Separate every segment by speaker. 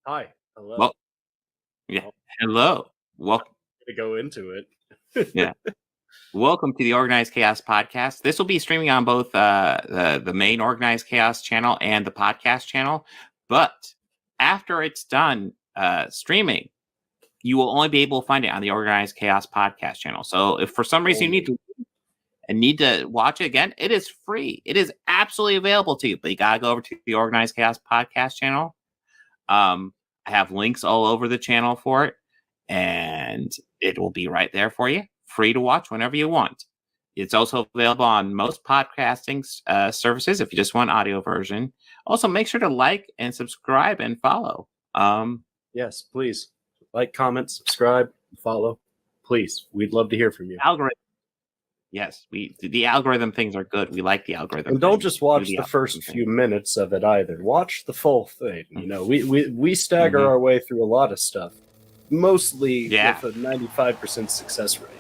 Speaker 1: Hi. Hello.
Speaker 2: Well, yeah.
Speaker 1: Well,
Speaker 2: Hello.
Speaker 1: I'm
Speaker 2: Welcome.
Speaker 1: gonna go into it.
Speaker 2: Yeah. Welcome to the Organized Chaos podcast. This will be streaming on both the main Organized Chaos channel and the podcast channel. But after it's done streaming, you will only be able to find it on the Organized Chaos podcast channel. So if for some reason you need to watch it again, it is free. It is absolutely available to you. But you gotta go over to the Organized Chaos podcast channel. I have links all over the channel for it, and it will be right there for you, free to watch whenever you want. It's also available on most podcasting services if you just want audio version. Also, make sure to like and subscribe and follow.
Speaker 1: Yes, please. Like, comment, subscribe, follow. Please. We'd love to hear from you.
Speaker 2: Algorithm. Yes, the algorithm things are good. We like the algorithm.
Speaker 1: And don't
Speaker 2: things.
Speaker 1: just watch the first few minutes of it either. Watch the full thing. You know, we stagger our way through a lot of stuff. Mostly with a 95% success rate.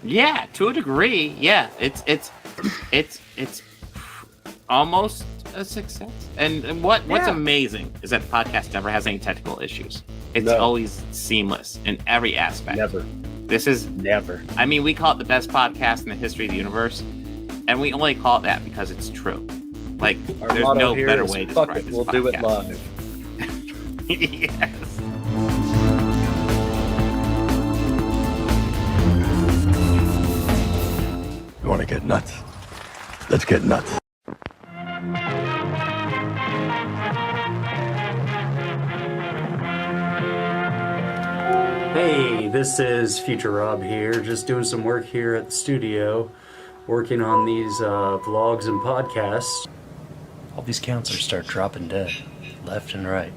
Speaker 2: Yeah, to a degree. Yeah, it's almost a success. And what's amazing is that the podcast never has any technical issues. It's always seamless in every aspect.
Speaker 1: Never.
Speaker 2: This is
Speaker 1: never.
Speaker 2: I mean, we call it the best podcast in the history of the universe, and we only call it that because it's true. Like,
Speaker 1: our
Speaker 2: there's no better way to describe this
Speaker 1: We'll
Speaker 2: podcast.
Speaker 1: do it live.
Speaker 2: Yes.
Speaker 3: You want to get nuts? Let's get nuts.
Speaker 4: Hey, this is Future Rob here, just doing some work here at the studio, working on these vlogs and podcasts. All these counselors start dropping dead, left and right.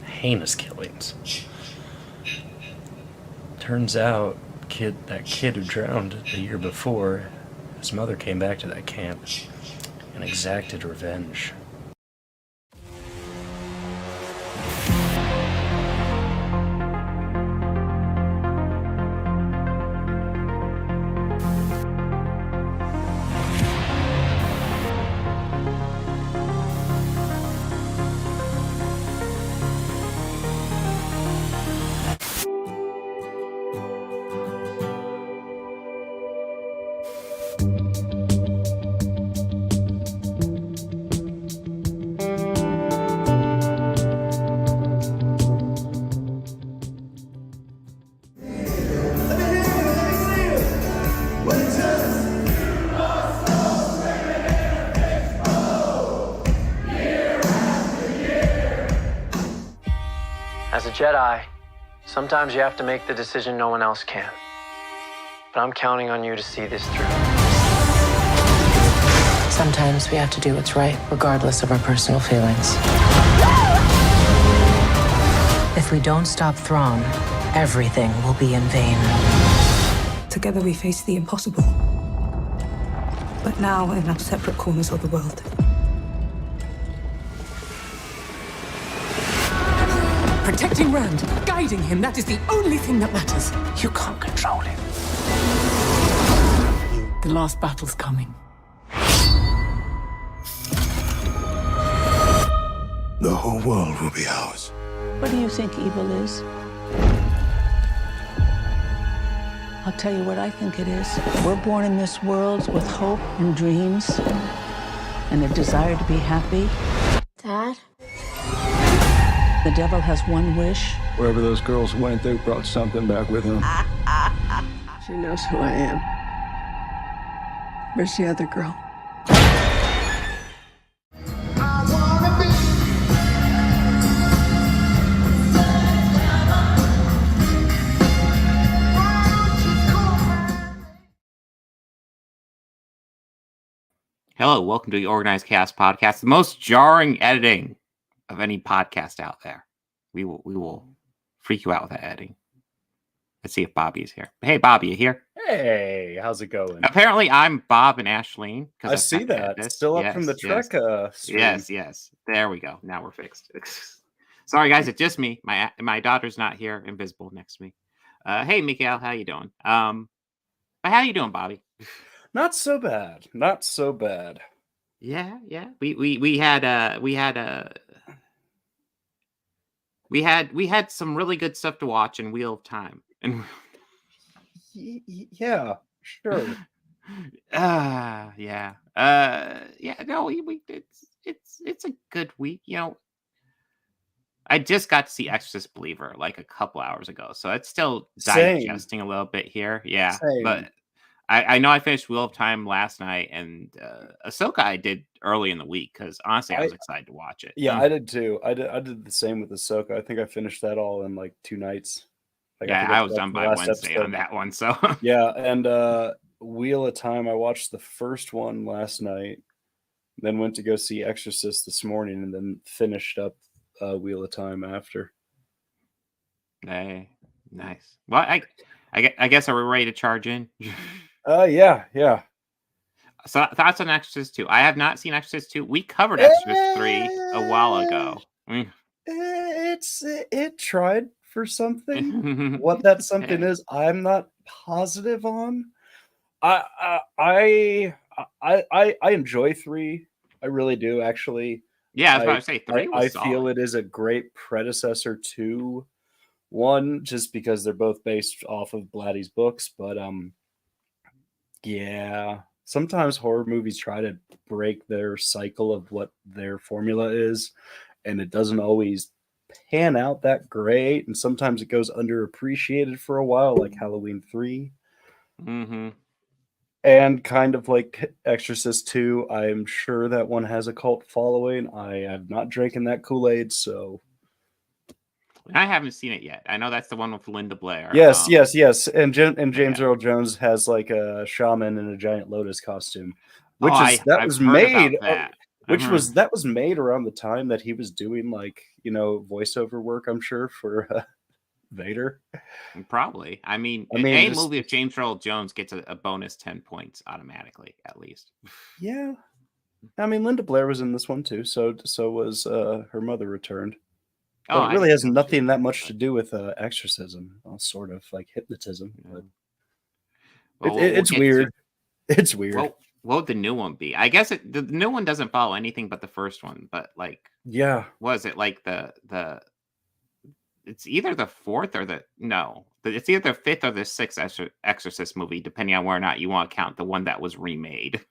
Speaker 4: Heinous killings. Turns out, that kid who drowned the year before, his mother came back to that camp and exacted revenge.
Speaker 5: As a Jedi, sometimes you have to make the decision no one else can. But I'm counting on you to see this through.
Speaker 6: Sometimes we have to do what's right, regardless of our personal feelings. If we don't stop Thrawn, everything will be in vain.
Speaker 7: Together we face the impossible. But now in our separate corners of the world. Protecting Rand, guiding him, that is the only thing that matters.
Speaker 6: You can't control him.
Speaker 7: The last battle's coming.
Speaker 3: The whole world will be ours.
Speaker 8: What do you think evil is? I'll tell you what I think it is. We're born in this world with hope and dreams and a desire to be happy.
Speaker 9: Dad?
Speaker 8: The devil has one wish.
Speaker 10: Wherever those girls went, they brought something back with them.
Speaker 8: She knows who I am. Where's the other girl?
Speaker 2: Hello, welcome to the Organized Chaos podcast, the most jarring editing of any podcast out there. We will freak you out with that editing. Let's see if Bobby is here. Hey, Bobby, you here?
Speaker 1: Hey, how's it going?
Speaker 2: Apparently, I'm Bob and Ashleen.
Speaker 1: I see that. It's still up from the Trek stream.
Speaker 2: Yes. There we go. Now we're fixed. Sorry, guys. It's just me. My daughter's not here, invisible next to me. Hey, Mikael, how you doing? But how you doing, Bobby?
Speaker 1: Not so bad. Not so bad.
Speaker 2: Yeah. We had We had some really good stuff to watch in Wheel of Time, and
Speaker 1: yeah, sure.
Speaker 2: yeah, yeah. No, it's a good week. I just got to see Exorcist Believer like a couple hours ago, so it's still
Speaker 1: Same,
Speaker 2: digesting a little bit here. Yeah,
Speaker 1: same.
Speaker 2: but I know I finished Wheel of Time last night, and Ahsoka I did early in the week because honestly I was excited to watch it.
Speaker 1: Yeah, I did too. I did the same with Ahsoka. I think I finished that all in like 2 nights. Like I
Speaker 2: Yeah,
Speaker 1: think
Speaker 2: I
Speaker 1: I
Speaker 2: was
Speaker 1: got
Speaker 2: done
Speaker 1: to the
Speaker 2: by
Speaker 1: last
Speaker 2: Wednesday on
Speaker 1: episode.
Speaker 2: that one. So
Speaker 1: Yeah, and Wheel of Time, I watched the first one last night, then went to go see Exorcist this morning, and then finished up Wheel of Time after.
Speaker 2: hey, nice. Well, I guess are we ready to charge in?
Speaker 1: Yeah.
Speaker 2: So thoughts on Exorcist 2? I have not seen Exorcist 2. We covered Exorcist 3 a while ago.
Speaker 1: It tried for something. What that something is, I'm not positive on. I enjoy 3. I really do, actually.
Speaker 2: Yeah, I was about to say 3
Speaker 1: I
Speaker 2: was
Speaker 1: feel
Speaker 2: solid.
Speaker 1: it is a great predecessor to 1, just because they're both based off of Blatty's books. But yeah, sometimes horror movies try to break their cycle of what their formula is, and it doesn't always pan out that great. And sometimes it goes underappreciated for a while, like Halloween 3.
Speaker 2: Mm-hmm.
Speaker 1: And kind of like Exorcist 2, I'm sure that one has a cult following. I have not drinking that Kool-Aid, so
Speaker 2: I haven't seen it yet. I know that's the one with Linda Blair.
Speaker 1: yes. And James
Speaker 2: yeah.
Speaker 1: Earl Jones has like a shaman in a giant lotus costume,
Speaker 2: Oh, I've heard about that.
Speaker 1: that was made around the time that he was doing like voiceover work. I'm sure for Vader.
Speaker 2: Probably. I mean,
Speaker 1: I mean,
Speaker 2: any
Speaker 1: just-
Speaker 2: movie of James Earl Jones gets a bonus 10 points automatically, at least.
Speaker 1: Yeah, I mean, Linda Blair was in this one too. So was Her Mother Returned.
Speaker 2: Oh,
Speaker 1: But it really has nothing that much to do with exorcism. Well, sort of like hypnotism. But
Speaker 2: Well,
Speaker 1: it's weird. It's weird.
Speaker 2: Well, what would the new one be? I guess the new one doesn't follow anything but the first one. But like,
Speaker 1: yeah,
Speaker 2: was it like the? It's either the fourth or it's either the fifth or the sixth Exorcist movie, depending on whether or not you want to count the one that was remade.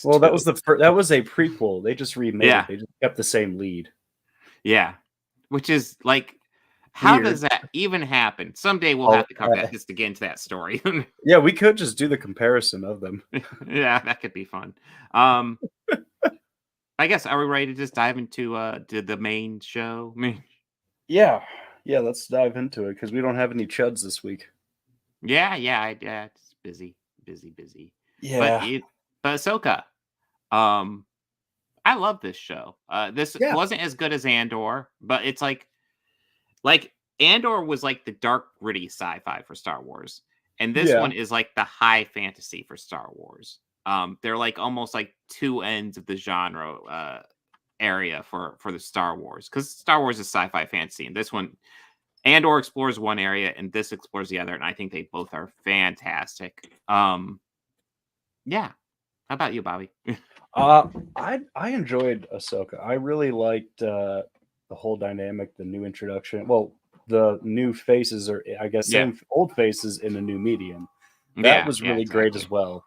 Speaker 1: Well, that was that was a prequel. They just remade
Speaker 2: Yeah.
Speaker 1: it. They just kept the same lead.
Speaker 2: Yeah, which is like, how
Speaker 1: Weird.
Speaker 2: does that even happen? Someday we'll have to cover that just to get into that story.
Speaker 1: Yeah, we could just do the comparison of them.
Speaker 2: Yeah, that could be fun. I guess, are we ready to just dive into the main show?
Speaker 1: Yeah, let's dive into it because we don't have any chuds this week.
Speaker 2: Yeah, it's busy.
Speaker 1: Yeah,
Speaker 2: But Ahsoka, I love this show. This wasn't as good as Andor, but it's like Andor was like the dark, gritty sci-fi for Star Wars, and this one is like the high fantasy for Star Wars. They're like almost like two ends of the genre area for the Star Wars, because Star Wars is sci-fi fantasy, and this one, Andor explores one area and this explores the other, and I think they both are fantastic. Yeah. How about you, Bobby?
Speaker 1: I enjoyed Ahsoka. I really liked the whole dynamic, the new introduction. Well, the new faces are, I guess, same old faces in a new medium. That was really great as well.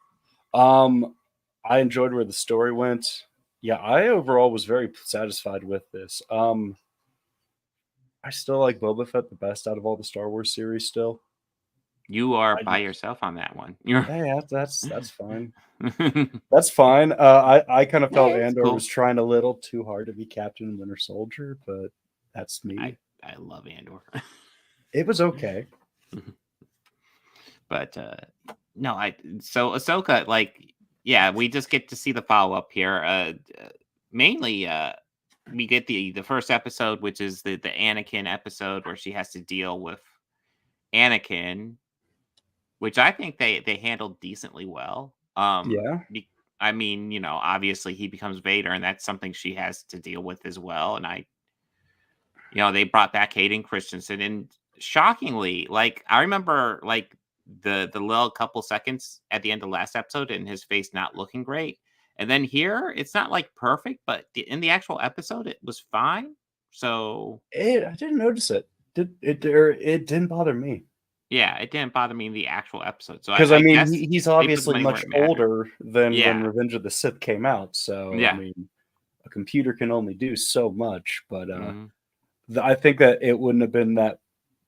Speaker 1: I enjoyed where the story went. Yeah, I overall was very satisfied with this. I still like Boba Fett the best out of all the Star Wars series still.
Speaker 2: You are by yourself on that one.
Speaker 1: Yeah, that's fine. That's fine. I kind of felt Andor was trying a little too hard to be Captain Winter Soldier, but that's me.
Speaker 2: I love Andor.
Speaker 1: It was okay.
Speaker 2: But so Ahsoka, like, yeah, we just get to see the follow-up here. Mainly we get the first episode, which is the Anakin episode, where she has to deal with Anakin, which I think they handled decently well. I mean, obviously he becomes Vader, and that's something she has to deal with as well. And they brought back Hayden Christensen, and shockingly, like, I remember like the little couple seconds at the end of last episode and his face not looking great. And then here, it's not like perfect, but in the actual episode, it was fine. So
Speaker 1: I didn't notice it. It didn't bother me.
Speaker 2: Yeah, it didn't bother me in the actual episode. So
Speaker 1: Because
Speaker 2: I
Speaker 1: mean,
Speaker 2: guess
Speaker 1: he's
Speaker 2: they put the
Speaker 1: obviously
Speaker 2: money where
Speaker 1: much
Speaker 2: it mattered.
Speaker 1: older than when
Speaker 2: Yeah.
Speaker 1: Revenge of the Sith came out. So
Speaker 2: Yeah.
Speaker 1: I mean, a computer can only do so much. But
Speaker 2: Mhm.
Speaker 1: I think that it wouldn't have been that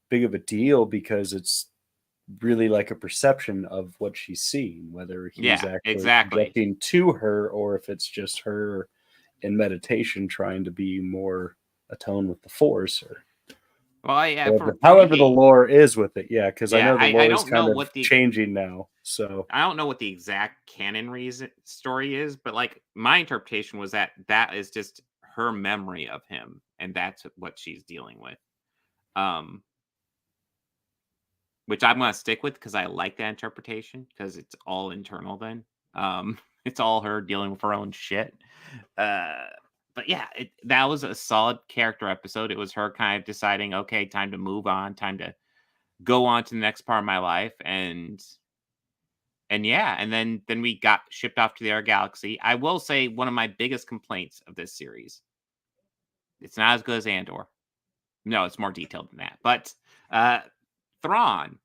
Speaker 1: big of a deal because it's really like a perception of what she's seeing, whether he's
Speaker 2: Yeah,
Speaker 1: actually
Speaker 2: exactly.
Speaker 1: projecting to her or if it's just her in meditation trying to be more attuned with the Force. Or
Speaker 2: Well, yeah,
Speaker 1: however
Speaker 2: me,
Speaker 1: the lore is with it, yeah, because I
Speaker 2: Yeah,
Speaker 1: know the
Speaker 2: I
Speaker 1: lore is
Speaker 2: don't know
Speaker 1: kind of
Speaker 2: what the
Speaker 1: changing now. So
Speaker 2: I don't know what the exact canon story is, but like my interpretation was that is just her memory of him, and that's what she's dealing with. Which I'm gonna stick with because I like that interpretation because it's all internal. Then, it's all her dealing with her own shit. But yeah, that was a solid character episode. It was her kind of deciding, okay, time to move on, time to go on to the next part of my life, and yeah, and then we got shipped off to the other galaxy. I will say one of my biggest complaints of this series, it's not as good as Andor. No, it's more detailed than that. But Thrawn,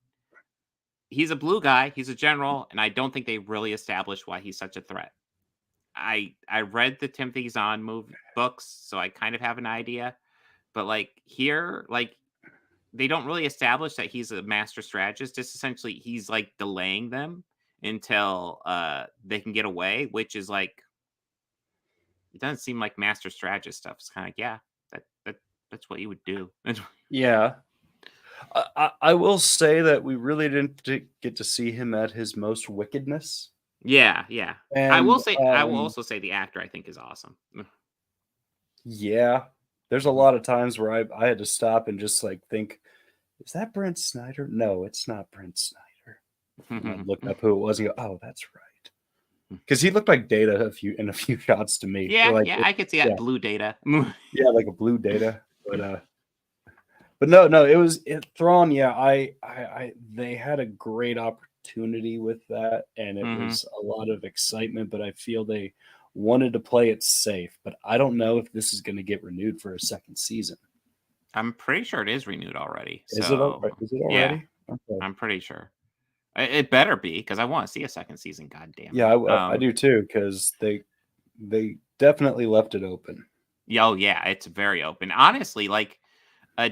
Speaker 2: he's a blue guy, he's a general, and I don't think they really established why he's such a threat. I read the Timothy Zahn books, so I kind of have an idea. But like here, like they don't really establish that he's a master strategist. Just essentially he's like delaying them until they can get away, which is like it doesn't seem like master strategist stuff. It's kind of like, yeah, that's what you would do.
Speaker 1: yeah, I will say that we really didn't get to see him at his most wickedness.
Speaker 2: Yeah.
Speaker 1: And
Speaker 2: I will also say the actor I think is awesome.
Speaker 1: Yeah, there's a lot of times where I had to stop and just like think, is that Brent Snyder? No, it's not Brent Snyder. And I looked up who it was and go, oh, that's right. Because he looked like Data in a few shots to me.
Speaker 2: Yeah,
Speaker 1: like,
Speaker 2: I could see that blue Data.
Speaker 1: Yeah, like a blue Data. But no, it was Thrawn. Yeah, I they had a great opportunity with that, and it was a lot of excitement. But I feel they wanted to play it safe. But I don't know if this is going to get renewed for a second season.
Speaker 2: I'm pretty sure it is renewed already.
Speaker 1: Is it already?
Speaker 2: Yeah,
Speaker 1: okay.
Speaker 2: I'm pretty sure. It better be because I want to see a second season. God damn it.
Speaker 1: Yeah, I do too because they definitely left it open.
Speaker 2: Oh yeah, it's very open. Honestly, like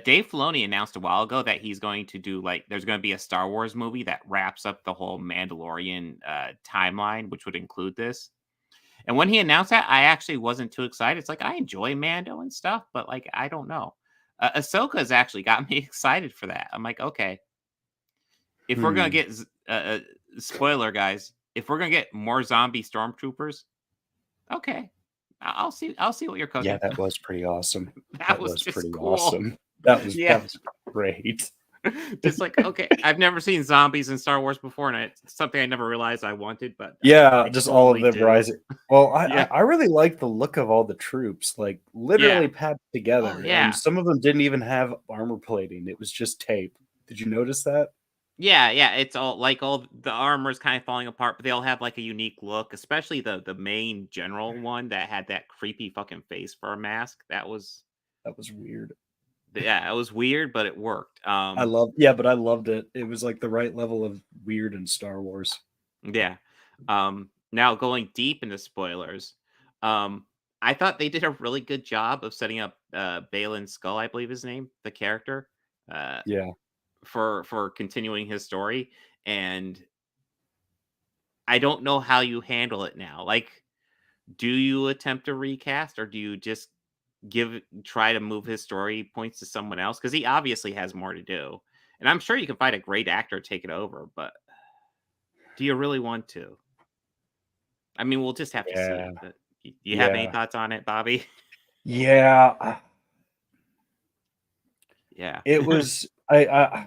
Speaker 2: Dave Filoni announced a while ago that he's going to do there's going to be a Star Wars movie that wraps up the whole Mandalorian timeline, which would include this. And when he announced that, I actually wasn't too excited. It's like I enjoy Mando and stuff, but like I don't know. Ahsoka has actually got me excited for that. I'm like, okay, if we're gonna get spoiler, guys, if we're gonna get more zombie stormtroopers, okay, I'll see what you're cooking.
Speaker 1: Yeah, that was pretty awesome.
Speaker 2: that was pretty
Speaker 1: cool.
Speaker 2: Awesome.
Speaker 1: That was great.
Speaker 2: Just like, okay, I've never seen zombies in Star Wars before, and it's something I never realized I wanted. But
Speaker 1: yeah, just all of them rising. Well, I really like the look of all the troops, like literally packed together.
Speaker 2: Oh, yeah,
Speaker 1: and some of them didn't even have armor plating; it was just tape. Did you notice that?
Speaker 2: Yeah, it's all the armor's kind of falling apart, but they all have like a unique look, especially the main general one that had that creepy fucking face for a mask. That was
Speaker 1: weird.
Speaker 2: Yeah, it was weird, but it worked.
Speaker 1: but I loved it. It was like the right level of weird in Star Wars.
Speaker 2: Yeah. Now going deep into spoilers, I thought they did a really good job of setting up Baylan Skull, I believe his name, the character.
Speaker 1: Yeah.
Speaker 2: For continuing his story, and I don't know how you handle it now. Like, do you attempt to recast, or do you just try to move his story points to someone else? Because he obviously has more to do, and I'm sure you can find a great actor to take it over. But do you really want to? I mean, we'll just have to see it. But do you have any thoughts on it, Bobby?
Speaker 1: Yeah.
Speaker 2: Yeah.
Speaker 1: It was I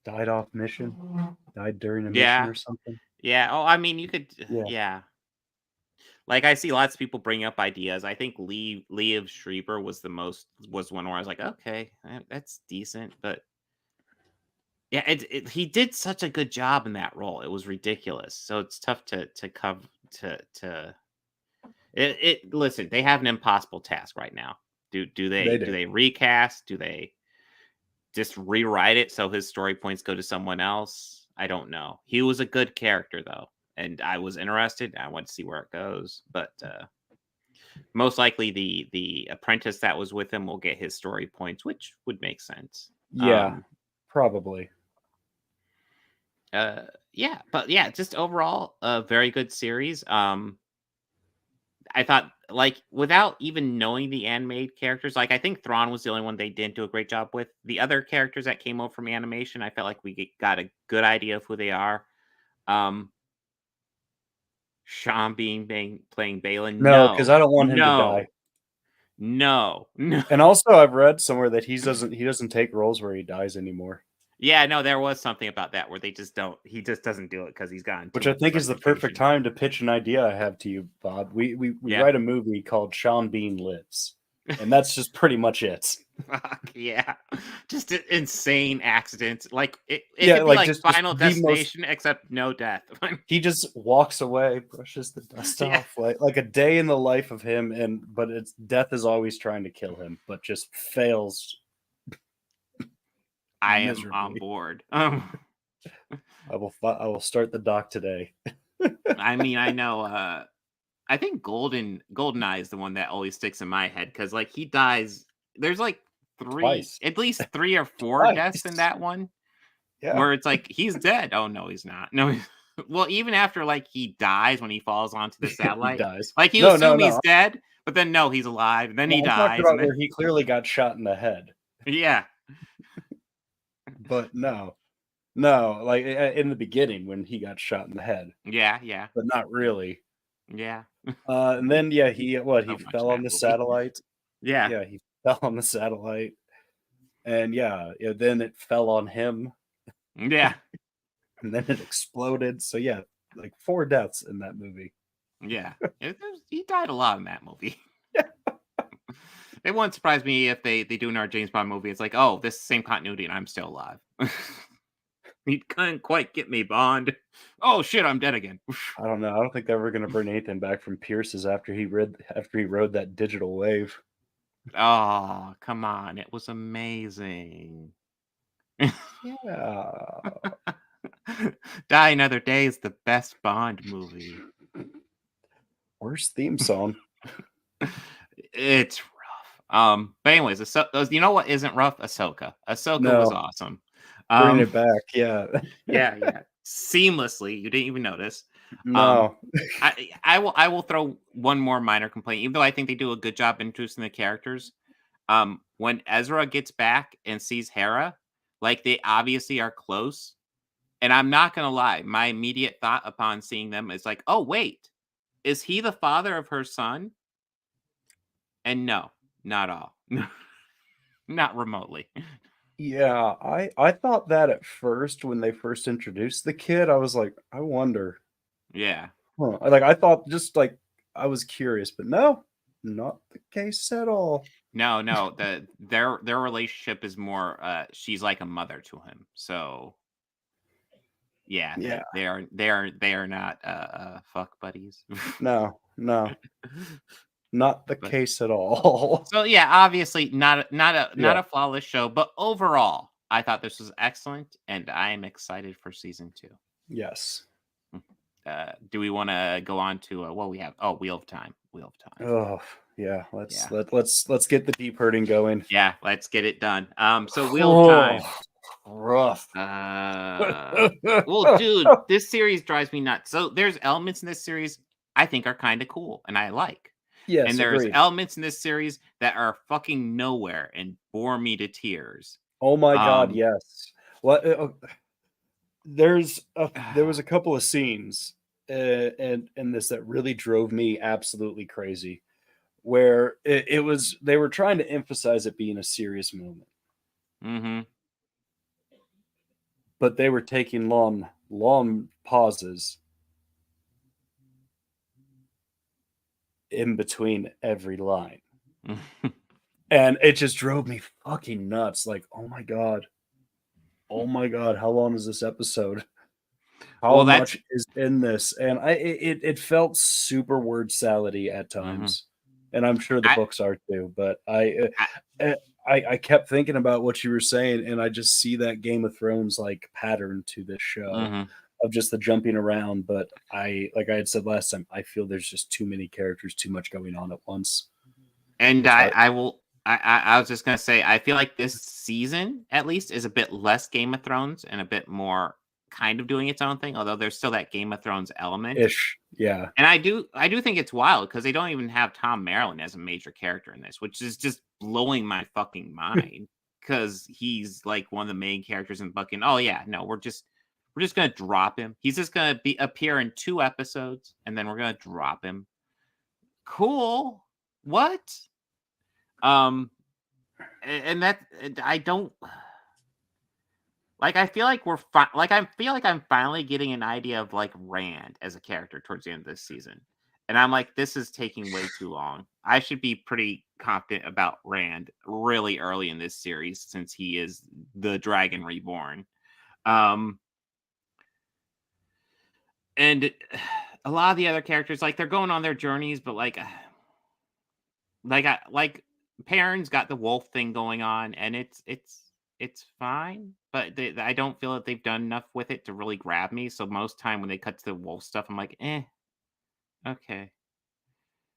Speaker 1: died off mission, died during a mission or something.
Speaker 2: Yeah. Oh, I mean, you could. Yeah. Like I see lots of people bring up ideas. I think Liev Schreiber was one where I was like, okay, that's decent, but yeah, he did such a good job in that role. It was ridiculous. So it's tough to cover to. Listen, they have an impossible task right now. Do they recast? Do they just rewrite it so his story points go to someone else? I don't know. He was a good character though, and I was interested. I want to see where it goes, but most likely the apprentice that was with him will get his story points, which would make sense.
Speaker 1: Yeah, probably.
Speaker 2: Yeah, but yeah, just overall a very good series. I thought, like, without even knowing the animated characters, like, I think Thrawn was the only one they didn't do a great job with. The other characters that came over from animation, I felt like we got a good idea of who they are. Sean playing Balin.
Speaker 1: No, because I don't want him to die.
Speaker 2: No.
Speaker 1: And also, I've read somewhere that he doesn't take roles where he dies anymore.
Speaker 2: Yeah, no, there was something about that where he just doesn't do it because he's gone.
Speaker 1: Which I think is the perfect time to pitch an idea I have to you, Bob. We write a movie called Sean Bean Lives, and that's just pretty much it.
Speaker 2: Yeah, just insane accidents. Like it could be like Final Destination, except no death.
Speaker 1: He just walks away, brushes the dust off, like a day in the life of him, but it's death is always trying to kill him, but just fails.
Speaker 2: I am on board.
Speaker 1: I will start the doc today.
Speaker 2: I mean, I know. I think GoldenEye is the one that always sticks in my head because, like, he dies. There's like at least 3 or 4 deaths in that one. Yeah, where it's like he's dead. Oh no, he's not. No. Well, even after like he dies when he falls onto the satellite,
Speaker 1: he dies.
Speaker 2: Like you assume he's dead, but then no, he's alive. And then he dies.
Speaker 1: About where he clearly got shot in the head.
Speaker 2: Yeah.
Speaker 1: But no, like in the beginning when he got shot in the head.
Speaker 2: Yeah.
Speaker 1: But not really.
Speaker 2: Yeah.
Speaker 1: And then he fell on the satellite.
Speaker 2: Yeah,
Speaker 1: he fell on the satellite, and then it fell on him.
Speaker 2: Yeah.
Speaker 1: And then it exploded. So yeah, like 4 deaths in that movie.
Speaker 2: Yeah, he died a lot in that movie. It wouldn't surprise me if they do another James Bond movie. It's like, oh, this same continuity and I'm still alive. He couldn't quite get me, Bond. Oh shit, I'm dead again.
Speaker 1: I don't know. I don't think they're ever going to bring anything back from Pierce's after he rode that digital wave.
Speaker 2: Oh, come on. It was amazing.
Speaker 1: Yeah.
Speaker 2: Die Another Day is the best Bond movie.
Speaker 1: Worst theme song.
Speaker 2: It's rough. But anyways, you know what isn't rough? Ahsoka. Ahsoka was awesome.
Speaker 1: Bring it back, yeah.
Speaker 2: Yeah. Seamlessly. You didn't even notice.
Speaker 1: No.
Speaker 2: I will throw one more minor complaint, even though I think they do a good job introducing the characters. When Ezra gets back and sees Hera, like they obviously are close. And I'm not gonna lie, my immediate thought upon seeing them is like, oh wait, is he the father of her son? And no, not all. Not remotely.
Speaker 1: Yeah, I thought that at first when they first introduced the kid. I was like, I wonder.
Speaker 2: Yeah.
Speaker 1: Huh. Like I thought, just like I was curious, but no, not the case at all.
Speaker 2: No, their relationship is more she's like a mother to him. So yeah. They are not fuck buddies.
Speaker 1: No. Not the case at all.
Speaker 2: So yeah, obviously not a flawless show, but overall, I thought this was excellent, and I am excited for season 2.
Speaker 1: Yes.
Speaker 2: Do we want to go on to what we have? Oh, Wheel of Time.
Speaker 1: Oh yeah, let's get the deep hurting going.
Speaker 2: Yeah, let's get it done. So Wheel of Time.
Speaker 1: Rough.
Speaker 2: Well, dude, this series drives me nuts. So there's elements in this series I think are kind of cool and I like.
Speaker 1: Yes,
Speaker 2: and there's
Speaker 1: agreed.
Speaker 2: elements in this series that are fucking nowhere and bore me to tears.
Speaker 1: Oh my god, yes. What? There was a couple of scenes in this that really drove me absolutely crazy, where they were trying to emphasize it being a serious moment.
Speaker 2: Mm-hmm.
Speaker 1: But they were taking long pauses in between every line. And it just drove me fucking nuts. Like, oh my god, how long is this episode? how much is in this, and it felt super word salady at times, and I'm sure the books are too. But I kept thinking about what you were saying, and I just see that Game of Thrones like pattern to this show of just the jumping around. But like I had said last time, I feel there's just too many characters, too much going on at once.
Speaker 2: And I was just gonna say, I feel like this season at least is a bit less Game of Thrones and a bit more kind of doing its own thing, although there's still that Game of Thrones element.
Speaker 1: Yeah.
Speaker 2: And I do think it's wild because they don't even have Tom Maryland as a major character in this, which is just blowing my fucking mind because he's like one of the main characters in Bucky. Oh yeah, no, we're just gonna drop him. He's just gonna appear in 2 episodes and then we're gonna drop him. Cool. What? And I don't like. I feel like I'm finally getting an idea of like Rand as a character towards the end of this season, and I'm like, this is taking way too long. I should be pretty confident about Rand really early in this series since he is the Dragon Reborn. And a lot of the other characters, like they're going on their journeys, but like Perrin's got the wolf thing going on, and it's fine, but I don't feel that they've done enough with it to really grab me. So most time when they cut to the wolf stuff, I'm like, okay.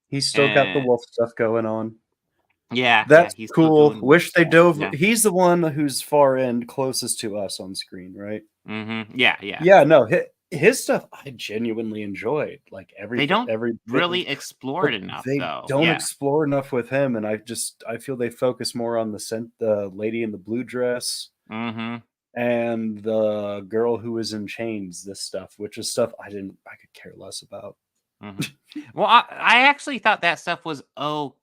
Speaker 1: He's still got the wolf stuff going on.
Speaker 2: Yeah,
Speaker 1: that's
Speaker 2: he's
Speaker 1: cool. Wish they dove.
Speaker 2: Yeah.
Speaker 1: He's the one who's far end closest to us on screen, right?
Speaker 2: Yeah.
Speaker 1: No, his stuff I genuinely enjoyed. Like
Speaker 2: they don't really explore it enough.
Speaker 1: They don't explore enough with him, and I feel they focus more on the lady in the blue dress, and the girl who was in chains. This stuff, which is stuff I could care less about.
Speaker 2: Well, I actually thought that stuff was okay.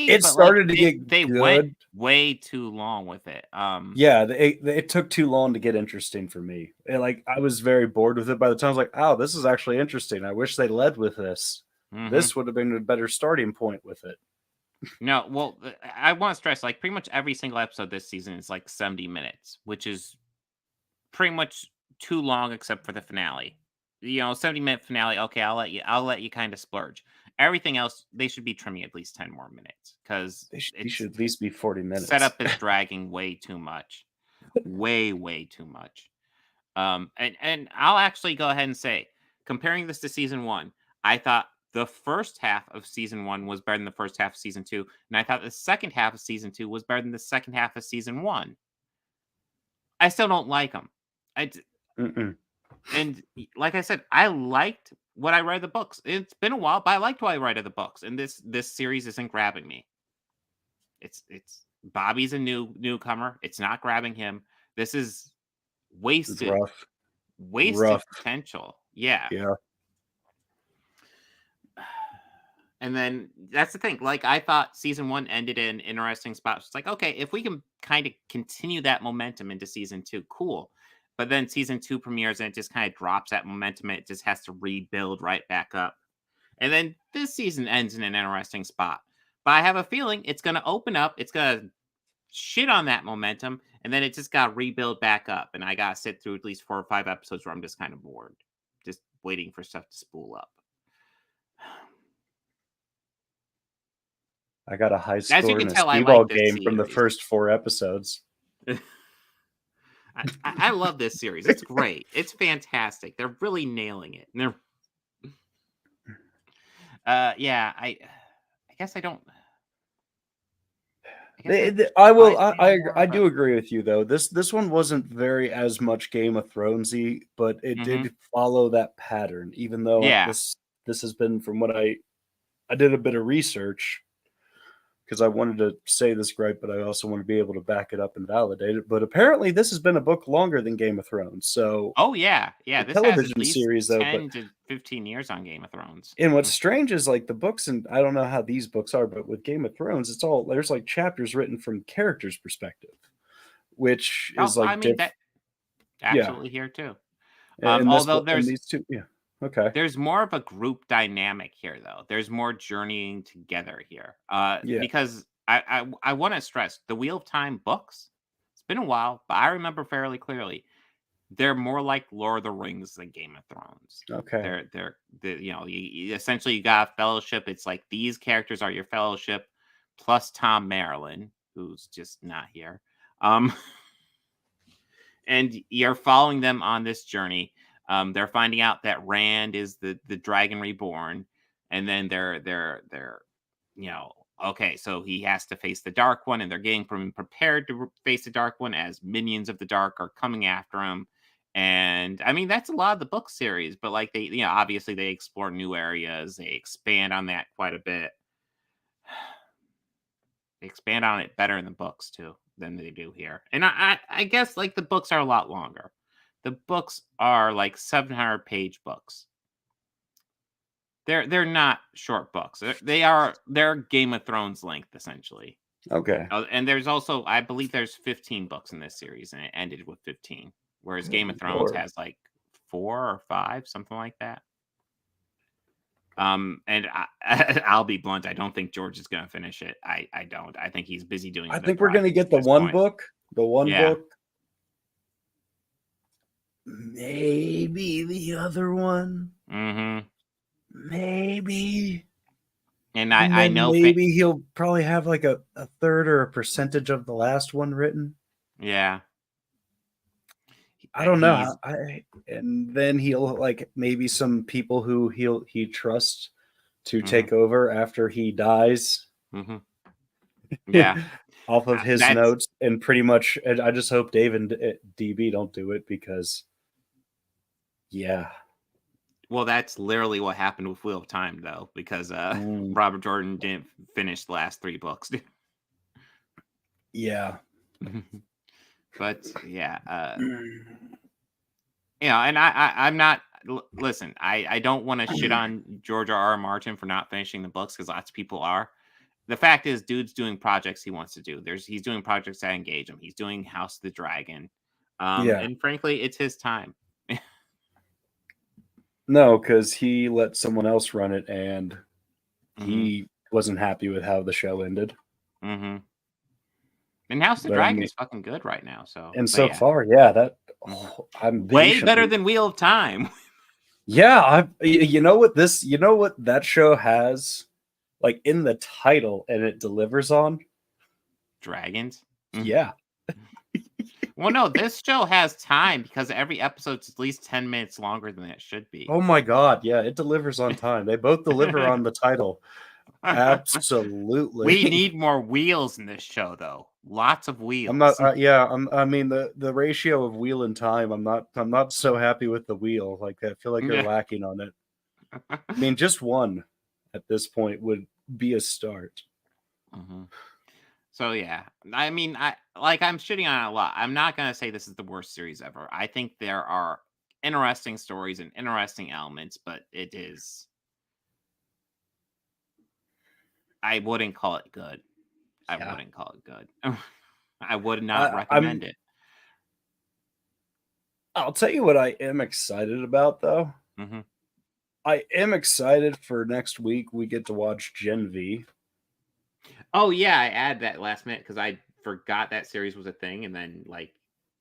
Speaker 1: It started to get
Speaker 2: they
Speaker 1: good.
Speaker 2: Went way too long with it.
Speaker 1: Yeah, it took too long to get interesting for me. Like I was very bored with it by the time I was like, oh, this is actually interesting. I wish they led with this. This would have been a better starting point with it.
Speaker 2: No, well, I want to stress, like pretty much every single episode this season is like 70 minutes, which is pretty much too long except for the finale. 70-minute finale. Okay, I'll let you kind of splurge. Everything else, they should be trimming at least 10 more minutes because
Speaker 1: it should at least be 40 minutes.
Speaker 2: Setup is dragging way too much, way too much. And I'll actually go ahead and say, comparing this to season 1, I thought the first half of season 1 was better than the first half of season 2, and I thought the second half of season 2 was better than the second half of season 1. I still don't like them. And like I said, I liked what I read of the books. It's been a while, but I liked what I read of the books. And this series isn't grabbing me. It's Bobby's a newcomer. It's not grabbing him. This is wasted potential. Yeah. And then that's the thing. Like I thought season 1 ended in an interesting spot. It's like, okay, if we can kind of continue that momentum into season 2, cool. But then season 2 premieres and it just kind of drops that momentum. And it just has to rebuild right back up. And then this season ends in an interesting spot. But I have a feeling it's going to open up. It's going to shit on that momentum. And then it just got to rebuild back up. And I got to sit through at least 4 or 5 episodes where I'm just kind of bored. Just waiting for stuff to spool up.
Speaker 1: I got a high score in a speedball game from the first 4 episodes.
Speaker 2: I love this series. It's great. It's fantastic. They're really nailing it. And I guess I don't.
Speaker 1: I do agree with you though. This one wasn't very as much Game of Thronesy, but it did follow that pattern. Even though this has been, from what I did a bit of research, because I wanted to say this right, but I also want to be able to back it up and validate it. But apparently, this has been a book longer than Game of Thrones. So,
Speaker 2: this
Speaker 1: television
Speaker 2: has at
Speaker 1: series though,
Speaker 2: 10 to 15 years on Game of Thrones.
Speaker 1: And what's strange is like the books, and I don't know how these books are, but with Game of Thrones, there's like chapters written from characters' perspective, which is like
Speaker 2: that absolutely here too.
Speaker 1: Although there's these two, okay.
Speaker 2: There's more of a group dynamic here, though. There's more journeying together here. Because I want to stress the Wheel of Time books. It's been a while, but I remember fairly clearly. they're more like Lord of the Rings than Game of Thrones.
Speaker 1: Okay.
Speaker 2: They're you essentially you got a fellowship. It's like these characters are your fellowship, plus Tom Maryland, who's just not here. And you're following them on this journey. They're finding out that Rand is the Dragon Reborn, and then they're okay, so he has to face the Dark One, and they're getting prepared to face the Dark One as minions of the Dark are coming after him. And I mean, that's a lot of the book series, but like they, obviously they explore new areas, they expand on that quite a bit. They expand on it better in the books too than they do here. And I guess like the books are a lot longer. The books are like 700-page books. They're not short books. They're Game of Thrones length essentially.
Speaker 1: Okay.
Speaker 2: And there's also, I believe there's 15 books in this series, and it ended with 15. Whereas Game of Thrones has like 4 or 5, something like that. And I'll be blunt. I don't think George is going to finish it. I don't. I think he's busy doing.
Speaker 1: I think we're going to get the one book. The one book. Maybe the other one.
Speaker 2: Mm-hmm.
Speaker 1: Maybe.
Speaker 2: And I know
Speaker 1: maybe he'll probably have like a third or a percentage of the last one written.
Speaker 2: Yeah.
Speaker 1: I don't know. And then he'll like maybe some people who he trusts to take over after he dies.
Speaker 2: Mm-hmm. Yeah.
Speaker 1: Off of his notes, and pretty much I just hope Dave and DB don't do it because
Speaker 2: well, that's literally what happened with Wheel of Time though, because Robert Jordan didn't finish the last 3 books.
Speaker 1: Yeah.
Speaker 2: But and I'm not. Listen, I don't want to shit on George R.R. Martin for not finishing the books because lots of people are. The fact is, dude's doing projects he wants to do. He's doing projects that engage him. He's doing House of the Dragon, and frankly, it's his time.
Speaker 1: No, because he let someone else run it, and he wasn't happy with how the show ended.
Speaker 2: Mm-hmm. And House of the Dragon is fucking good right now. So
Speaker 1: far, I'm
Speaker 2: way better than Wheel of Time.
Speaker 1: Yeah, you know what that show has, like in the title, and it delivers on
Speaker 2: dragons.
Speaker 1: Yeah.
Speaker 2: Well, no, this show has time because every episode's at least 10 minutes longer than it should be.
Speaker 1: Oh my god, yeah, it delivers on time. They both deliver on the title. Absolutely.
Speaker 2: We need more wheels in this show, though. Lots of wheels.
Speaker 1: I'm not. I mean the ratio of wheel and time. I'm not so happy with the wheel. Like I feel like they're lacking on it. I mean, just one at this point would be a start.
Speaker 2: Mm-hmm. So yeah, I mean, I'm shitting on it a lot. I'm not gonna say this is the worst series ever. I think there are interesting stories and interesting elements, but it is. I wouldn't call it good. I wouldn't call it good. I would not recommend it.
Speaker 1: I'll tell you what I am excited about, though.
Speaker 2: Mm-hmm.
Speaker 1: I am excited for next week. We get to watch Gen V.
Speaker 2: Oh yeah, I added that last minute because I forgot that series was a thing, and then like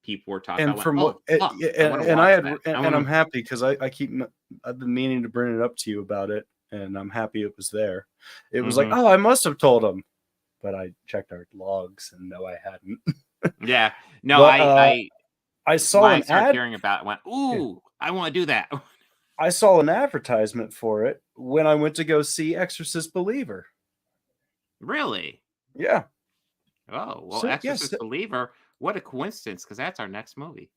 Speaker 2: people were talking.
Speaker 1: And from I'm happy because I've been meaning to bring it up to you about it, and I'm happy it was there. It was like, oh, I must have told him, but I checked our logs and no, I hadn't.
Speaker 2: Yeah, no,
Speaker 1: but, I saw an ad
Speaker 2: hearing about it. Went, ooh, I want to do that.
Speaker 1: I saw an advertisement for it when I went to go see Exorcist Believer.
Speaker 2: Really?
Speaker 1: Yeah.
Speaker 2: Oh, well, Exorcist Believer, what a coincidence, because that's our next movie.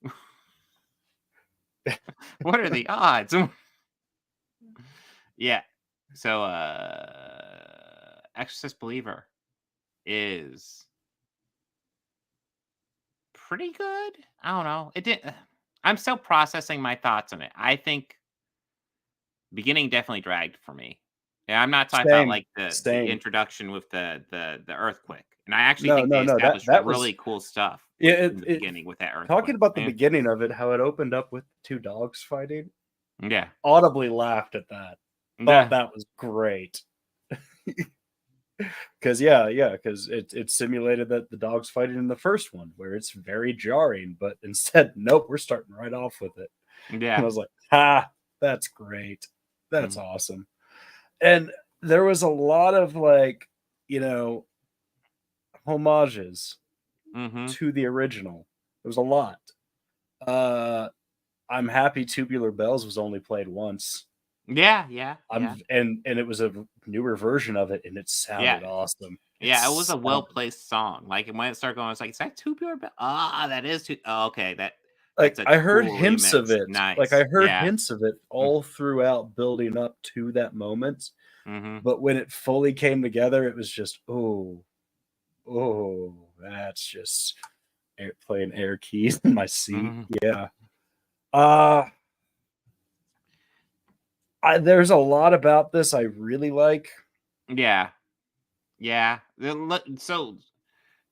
Speaker 2: What are the odds? Yeah. So, Exorcist Believer is pretty good. I don't know. I'm still processing my thoughts on it. I think beginning definitely dragged for me. Yeah, I'm not talking about like the introduction with the earthquake, and I actually think they established really cool stuff.
Speaker 1: Yeah,
Speaker 2: in the beginning with that earthquake.
Speaker 1: Talking about the beginning of it, how it opened up with 2 dogs fighting.
Speaker 2: Yeah,
Speaker 1: audibly laughed at that. Thought that was great. because it simulated that the dog's fighting in the first one, where it's very jarring, but instead, nope, we're starting right off with it.
Speaker 2: Yeah.
Speaker 1: And I was like, that's great. That's awesome. And there was a lot of like, homages to the original. There was a lot. I'm happy Tubular Bells was only played once.
Speaker 2: Yeah.
Speaker 1: And it was a newer version of it, and it sounded awesome.
Speaker 2: Yeah, it was a well-placed song. Like, when it started going, I was like, is that Tubular Bells? That is okay.
Speaker 1: Like,
Speaker 2: that's a
Speaker 1: I heard
Speaker 2: cool
Speaker 1: hints of
Speaker 2: remix.
Speaker 1: it.
Speaker 2: Nice.
Speaker 1: Like, I heard hints of it all throughout building up to that moment. But when it fully came together, it was just, that's just playing air keys in my seat. Yeah. There's a lot about this I really like.
Speaker 2: Yeah. So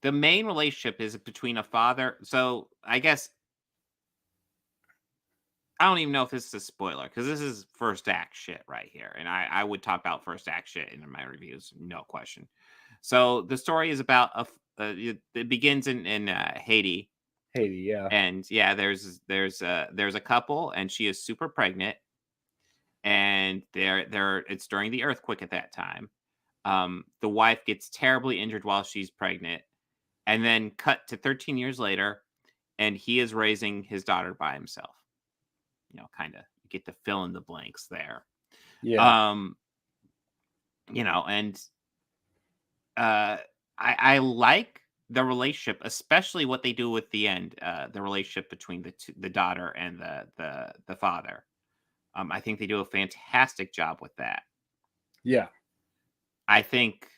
Speaker 2: the main relationship is between a father. So I guess I don't even know if this is a spoiler, because this is first act shit right here, and I would talk about first act shit in my reviews, no question. So the story is about it begins in Haiti.
Speaker 1: Haiti, yeah.
Speaker 2: And there's a couple, and she is super pregnant, and it's during the earthquake at that time. The wife gets terribly injured while she's pregnant, and then cut to 13 years later, and he is raising his daughter by himself. Kind of, you get to fill in the blanks there.
Speaker 1: Yeah.
Speaker 2: And I like the relationship, especially what they do with the end, the relationship between the daughter and the father. I think they do a fantastic job with that.
Speaker 1: Yeah.
Speaker 2: I think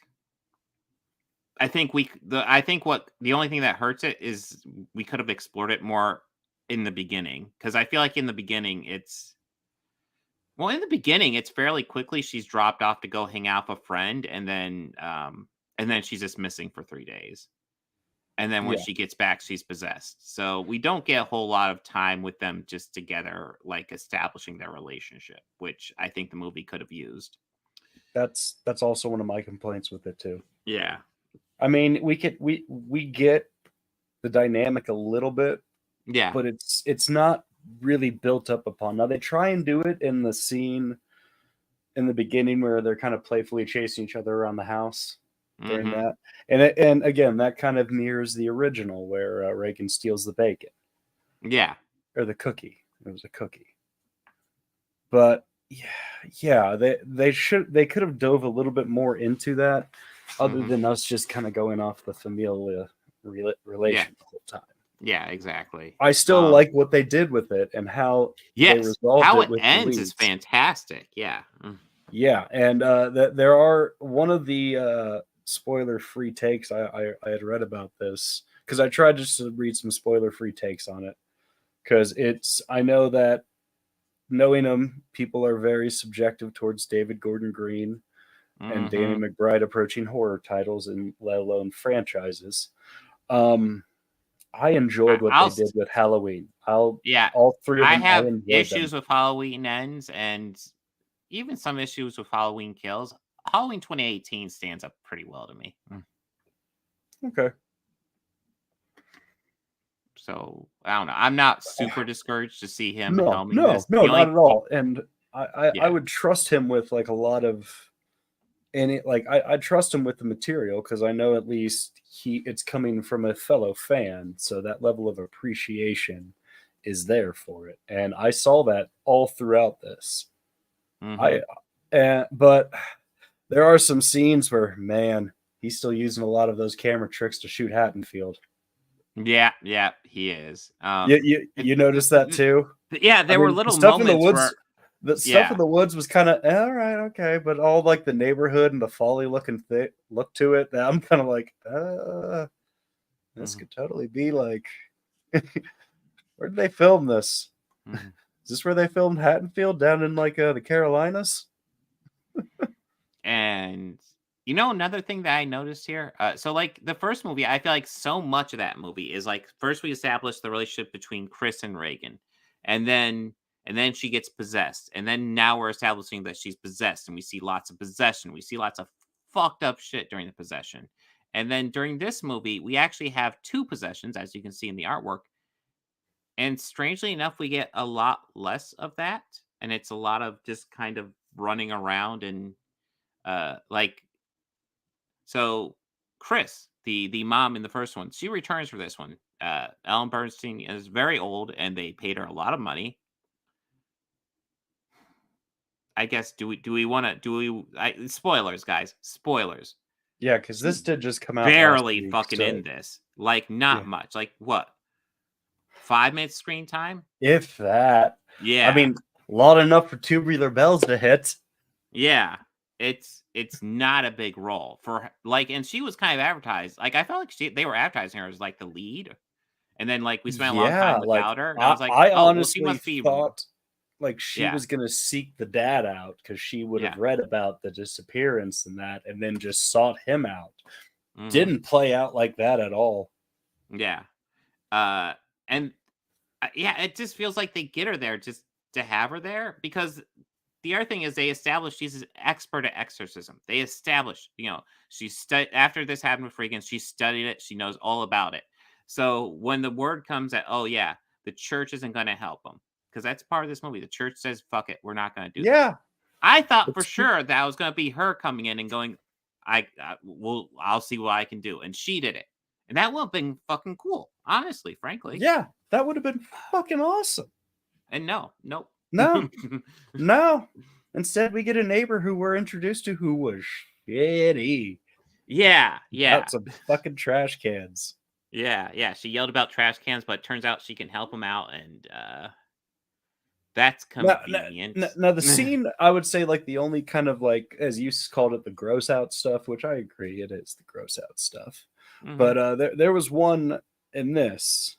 Speaker 2: the only thing that hurts it is we could have explored it more in the beginning, because I feel like in the beginning it's fairly quickly she's dropped off to go hang out with a friend, and then she's just missing for 3 days. And then when she gets back, she's possessed. So we don't get a whole lot of time with them just together, like establishing their relationship, which I think the movie could have used.
Speaker 1: That's also one of my complaints with it too.
Speaker 2: Yeah.
Speaker 1: I mean, we get the dynamic a little bit.
Speaker 2: Yeah.
Speaker 1: But it's not really built up upon. Now they try and do it in the scene in the beginning where they're kind of playfully chasing each other around the house during that. And again, that kind of mirrors the original where Reagan steals the bacon.
Speaker 2: Yeah.
Speaker 1: Or the cookie. It was a cookie. But yeah, they could have dove a little bit more into that, other than us just kind of going off the familial relation the whole time.
Speaker 2: Yeah, exactly.
Speaker 1: I still like what they did with it and how they resolved
Speaker 2: how
Speaker 1: it with
Speaker 2: ends is fantastic. Yeah.
Speaker 1: Yeah, and there are one of the spoiler-free takes I had read about this, because I tried just to read some spoiler-free takes on it, because I know that knowing them, people are very subjective towards David Gordon Green and Danny McBride approaching horror titles, and let alone franchises. I enjoyed what they did with Halloween. All three of them.
Speaker 2: I have issues with Halloween Ends, and even some issues with Halloween Kills. Halloween 2018 stands up pretty well to me.
Speaker 1: Okay.
Speaker 2: So I don't know. I'm not super discouraged to see him helming this.
Speaker 1: No, not at all. And I would trust him with like a lot of I trust him with the material, because I know at least it's coming from a fellow fan, so that level of appreciation is there for it, and I saw that all throughout this. But there are some scenes where, man, he's still using a lot of those camera tricks to shoot Haddonfield.
Speaker 2: Yeah, he is.
Speaker 1: You noticed that too?
Speaker 2: Yeah, there were little moments
Speaker 1: in the woods.
Speaker 2: where
Speaker 1: The stuff in the woods was kind of all right, okay, but all like the neighborhood and the folly look to it. I'm kind of like, this could totally be like, where did they film this? Is this where they filmed Haddonfield, down in like the Carolinas?
Speaker 2: And another thing that I noticed here, so like the first movie, I feel like so much of that movie is like, first we establish the relationship between Chris and Reagan, and then she gets possessed, and then now we're establishing that she's possessed, and we see lots of possession, we see lots of fucked up shit during the possession. And then during this movie, we actually have 2 possessions, as you can see in the artwork. And strangely enough, we get a lot less of that. And it's a lot of just kind of running around and like, so Chris, the mom in the first one, she returns for this one. Ellen Bernstein is very old and they paid her a lot of money. I guess spoilers, guys, spoilers.
Speaker 1: Yeah, because this did just come out
Speaker 2: barely
Speaker 1: last week,
Speaker 2: fucking
Speaker 1: so,
Speaker 2: in this, like not much, like what, 5 minutes screen time,
Speaker 1: if that.
Speaker 2: yeah.
Speaker 1: I mean, a lot enough for Tubular Bells to hit.
Speaker 2: Yeah, it's not a big role for like, and she was kind of advertised. Like I felt like they were advertising her as like the lead, and then like we spent a long time without her. And I was like,
Speaker 1: I
Speaker 2: oh,
Speaker 1: honestly
Speaker 2: well, she must be
Speaker 1: thought like she
Speaker 2: Yeah.
Speaker 1: was gonna seek the dad out because she would have
Speaker 2: Yeah.
Speaker 1: read about the disappearance and that, and then just sought him out.
Speaker 2: Mhm.
Speaker 1: Didn't play out like that at all.
Speaker 2: Yeah, and yeah, it just feels like they get her there just to have her there, because the other thing is they established she's an expert at exorcism. They established, she after this happened with Freakin, she studied it. She knows all about it. So when the word comes that, oh yeah, the church isn't going to help them, because that's part of this movie. The church says, fuck it, we're not going to do this.
Speaker 1: Yeah.
Speaker 2: I thought for sure that was going to be her coming in and going, I'll see what I can do. And she did it. And that would have been fucking cool, honestly, frankly.
Speaker 1: Yeah, that would have been fucking awesome.
Speaker 2: And nope.
Speaker 1: No, no. Instead, we get a neighbor who we're introduced to who was shitty.
Speaker 2: Yeah.
Speaker 1: Out some fucking trash cans.
Speaker 2: Yeah. She yelled about trash cans, but it turns out she can help them out, and that's convenient.
Speaker 1: Now the scene, I would say, like the only kind of like, as you called it, the gross out stuff, which I agree, it is the gross out stuff.
Speaker 2: Mhm.
Speaker 1: But there was one in this,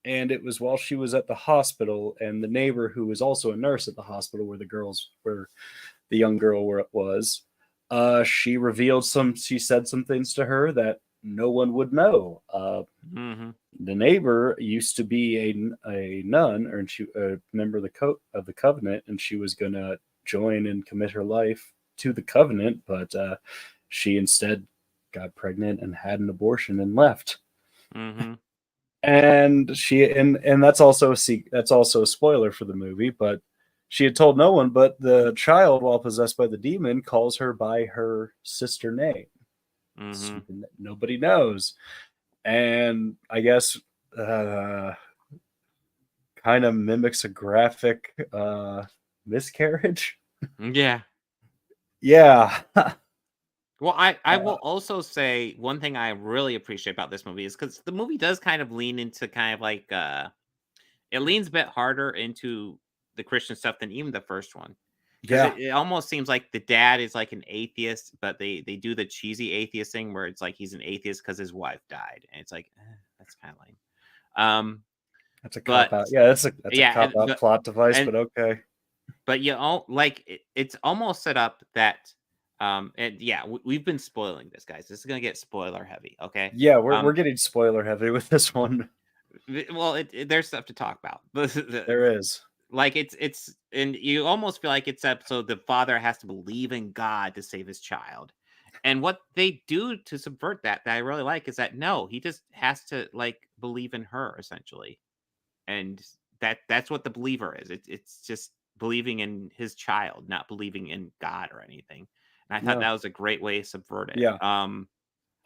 Speaker 1: and it was while she was at the hospital, and the neighbor who was also a nurse at the hospital where the young girl was, she said some things to her that no one would know.
Speaker 2: Mhm.
Speaker 1: The neighbor used to be a nun, or she a member of the covenant, and she was gonna join and commit her life to the covenant, but she instead got pregnant and had an abortion and left.
Speaker 2: Mm-hmm.
Speaker 1: And that's also a spoiler for the movie, but she had told no one, but the child, while possessed by the demon, calls her by her sister name.
Speaker 2: Mm-hmm.
Speaker 1: Something that nobody knows. And I guess kind of mimics a graphic miscarriage.
Speaker 2: Yeah.
Speaker 1: Yeah.
Speaker 2: Well, I will also say one thing I really appreciate about this movie is because the movie does kind of lean into kind of like it leans a bit harder into the Christian stuff than even the first one.
Speaker 1: Yeah.
Speaker 2: It almost seems like the dad is like an atheist, but they do the cheesy atheist thing where it's like he's an atheist because his wife died, and it's like that's kind of lame.
Speaker 1: That's a cop out. Yeah, that's a cop out plot device, but okay.
Speaker 2: But it's almost set up that and yeah, we've been spoiling this, guys. This is gonna get spoiler heavy, okay?
Speaker 1: Yeah, we're getting spoiler heavy with this one.
Speaker 2: Well, there's stuff to talk about.
Speaker 1: There is.
Speaker 2: Like it's and you almost feel like it's so the father has to believe in God to save his child. And what they do to subvert that I really like is that no, he just has to like believe in her essentially. And that's what the believer is. It's just believing in his child, not believing in God or anything. And I thought that was a great way to subvert it.
Speaker 1: Yeah.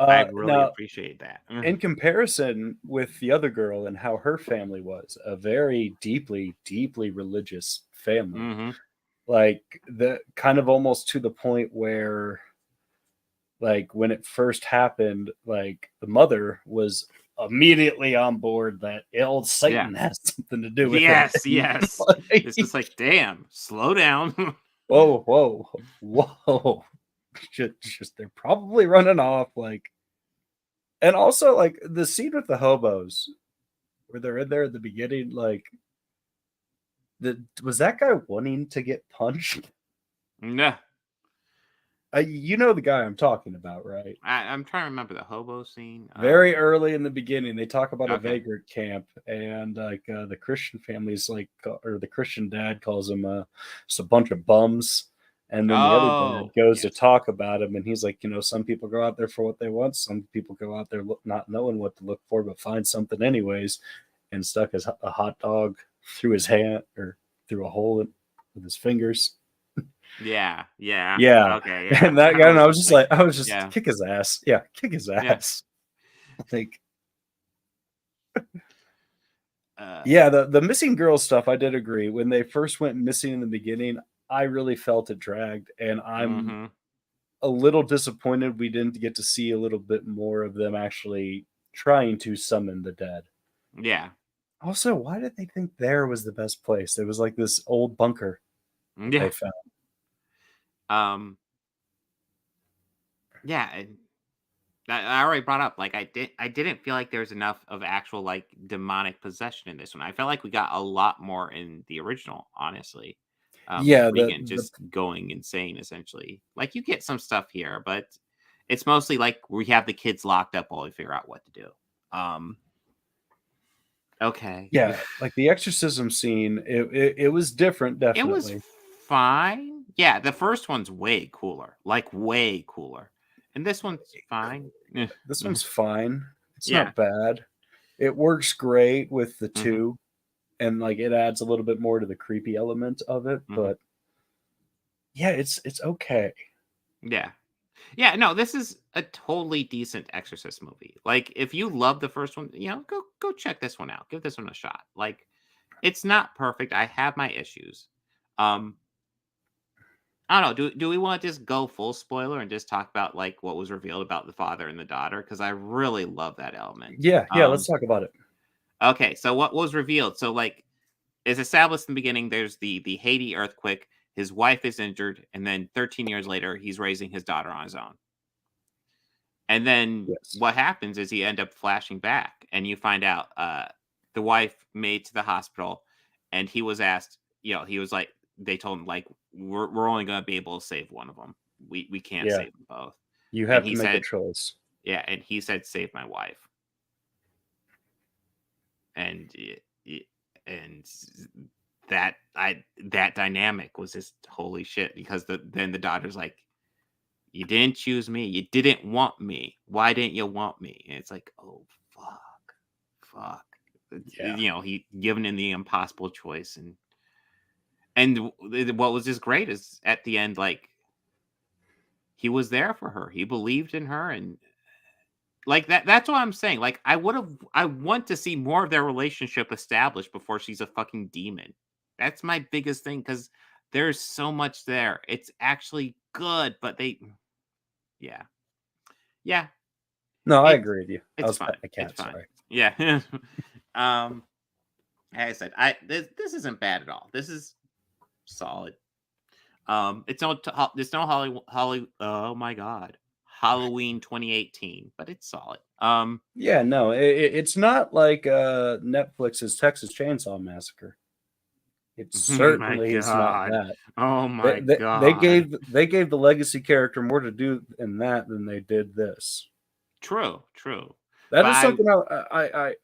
Speaker 2: I really appreciate that.
Speaker 1: In comparison with the other girl and how her family was, a very deeply, deeply religious family.
Speaker 2: Mm-hmm.
Speaker 1: Like the kind of almost to the point where, like when it first happened, like the mother was immediately on board that old Satan has something to do with it.
Speaker 2: Yes.
Speaker 1: Like,
Speaker 2: it's just like, damn, slow down.
Speaker 1: Whoa. Just they're probably running off, like. And also like the scene with the hobos where they're in there at the beginning, like was that guy wanting to get punched?
Speaker 2: No.
Speaker 1: You know the guy I'm talking about, right?
Speaker 2: I'm trying to remember the hobo scene.
Speaker 1: Very early in the beginning, they talk about a vagrant camp, and like the Christian family's like, or the Christian dad calls them just a bunch of bums, And then the other dad goes to talk about him, and he's like, some people go out there for what they want. Some people go out there not knowing what to look for, but find something anyways, and stuck a hot dog through his hand or through a hole with his fingers.
Speaker 2: Yeah.
Speaker 1: Okay,
Speaker 2: yeah.
Speaker 1: And that guy, and I was just
Speaker 2: yeah.
Speaker 1: kick his ass. Yeah, kick his ass. I think. The missing girl stuff, I did agree. When they first went missing in the beginning, I really felt it dragged, and I'm a little disappointed we didn't get to see a little bit more of them actually trying to summon the dead.
Speaker 2: Yeah.
Speaker 1: Also, why did they think there was the best place? There was like this old bunker they found.
Speaker 2: Yeah, and I already brought up, like, I didn't feel like there was enough of actual, like, demonic possession in this one. I felt like we got a lot more in the original, honestly. Regan just going insane, essentially. Like, you get some stuff here, but it's mostly like we have the kids locked up while we figure out what to do. Okay.
Speaker 1: Yeah, like the exorcism scene, it was different, definitely.
Speaker 2: It was fine. Yeah, the first one's way cooler. Like, way cooler. And this one's fine.
Speaker 1: This one's fine. It's not bad. It works great with the two, and like it adds a little bit more to the creepy element of it. But yeah, it's okay.
Speaker 2: Yeah. Yeah, no, this is a totally decent Exorcist movie. Like, if you love the first one, go check this one out. Give this one a shot. Like, it's not perfect. I have my issues. I don't know. Do we want to just go full spoiler and just talk about like what was revealed about the father and the daughter? Because I really love that element.
Speaker 1: Yeah, let's talk about it.
Speaker 2: Okay, so what was revealed? So like, it's established in the beginning. There's the Haiti earthquake. His wife is injured, and then 13 years later, he's raising his daughter on his own. And then what happens is he end up flashing back, and you find out the wife made to the hospital, and he was asked. He was like, they told him like, we're only going to be able to save one of them. We can't save them both.
Speaker 1: You have to make a choice.
Speaker 2: Yeah, and he said, "Save my wife." And that dynamic was just holy shit, because then the daughter's like, "You didn't choose me. You didn't want me. Why didn't you want me?" And it's like, oh fuck.
Speaker 1: Yeah.
Speaker 2: He given in the impossible choice, and what was just great is at the end, like, he was there for her. He believed in her, and like that's what I'm saying. Like, I want to see more of their relationship established before she's a fucking demon. That's my biggest thing, because there's so much there. It's actually good, but yeah.
Speaker 1: No, I agree with you.
Speaker 2: It's fine.
Speaker 1: It's fine.
Speaker 2: Sorry. Yeah. Like I said, this isn't bad at all. This is solid. It's no oh my god, Halloween 2018, but it's solid.
Speaker 1: Yeah, no, it's not like Netflix's Texas Chainsaw Massacre. It certainly is not that.
Speaker 2: Oh my god.
Speaker 1: They gave the legacy character more to do in that than they did this.
Speaker 2: True.
Speaker 1: That is something I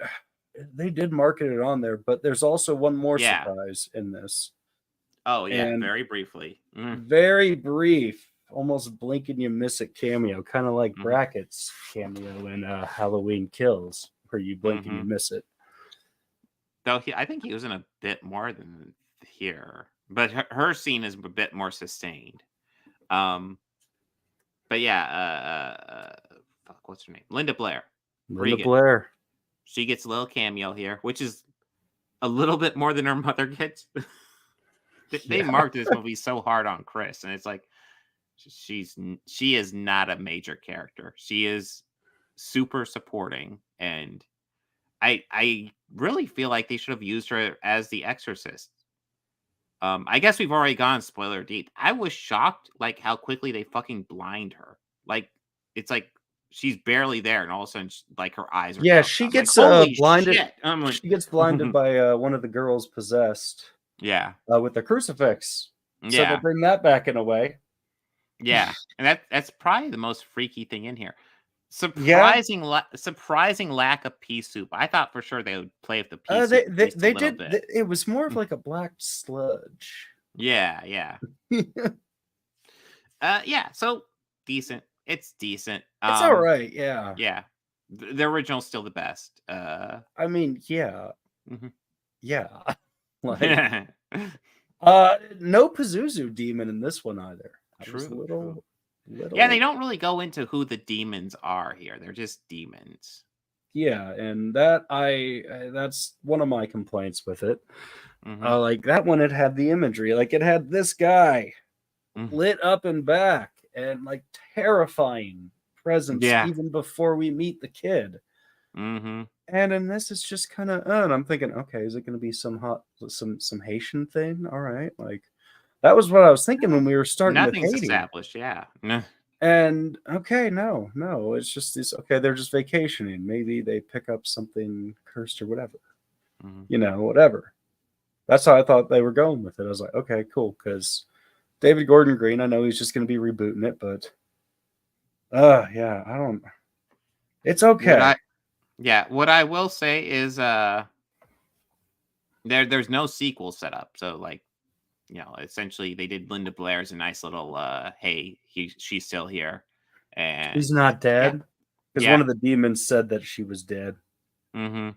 Speaker 1: they did market it on there, but there's also one more surprise in this.
Speaker 2: Oh yeah,
Speaker 1: and
Speaker 2: very briefly.
Speaker 1: Very brief, almost blink and you miss it cameo, kind of like Brackett's cameo in Halloween Kills, where you blink and you miss it.
Speaker 2: Though I think he was in a bit more than here, but her scene is a bit more sustained. But yeah, fuck, what's her name? Linda Blair.
Speaker 1: Blair.
Speaker 2: She gets a little cameo here, which is a little bit more than her mother gets. They marked this movie so hard on Chris, and it's like she is not a major character. She is super supporting, and I really feel like they should have used her as the Exorcist. I guess we've already gone spoiler deep. I was shocked like how quickly they fucking blind her. Like, it's like she's barely there, and all of a sudden, like, her eyes are
Speaker 1: she gets
Speaker 2: like,
Speaker 1: blinded.
Speaker 2: Like,
Speaker 1: she gets blinded by one of the girls possessed.
Speaker 2: Yeah,
Speaker 1: with the crucifix.
Speaker 2: Yeah,
Speaker 1: so they bring that back in a way.
Speaker 2: Yeah, and that's probably the most freaky thing in here. Surprising lack of pea soup. I thought for sure they would play with the pea soup.
Speaker 1: They did. It was more of like a black sludge.
Speaker 2: Yeah. Yeah. So decent. It's decent.
Speaker 1: It's all right. Yeah.
Speaker 2: Yeah. The original's still the best.
Speaker 1: I mean, yeah.
Speaker 2: Mhm.
Speaker 1: Yeah. Like, no Pazuzu demon in this one either. I was a
Speaker 2: True.
Speaker 1: little.
Speaker 2: Yeah, they don't really go into who the demons are here. They're just demons.
Speaker 1: Yeah, and that's one of my complaints with it.
Speaker 2: Mhm.
Speaker 1: Like that one, it had the imagery. Like it had this guy
Speaker 2: Mhm.
Speaker 1: lit up and back, and like terrifying presence
Speaker 2: Yeah.
Speaker 1: even before we meet the kid.
Speaker 2: Mhm.
Speaker 1: And in this, it's just kind of, and I'm thinking, okay, is it going to be some Haitian thing? All right, like that was what I was thinking when we were starting with
Speaker 2: Nothing's
Speaker 1: Haiti.
Speaker 2: established. Yeah.
Speaker 1: And okay, no, it's just this. Okay, they're just vacationing. Maybe they pick up something cursed or whatever.
Speaker 2: Mhm.
Speaker 1: You know, whatever. That's how I thought they were going with it. I was like, okay, cool, because David Gordon Green, I know he's just going to be rebooting it, but yeah, I don't. It's okay.
Speaker 2: What I will say is there's no sequel set up. So like, essentially they did Linda Blair's a nice little hey, she's still here. And
Speaker 1: She's not dead. Because
Speaker 2: Yeah.
Speaker 1: one of the demons said that she was dead.
Speaker 2: Mm-hmm.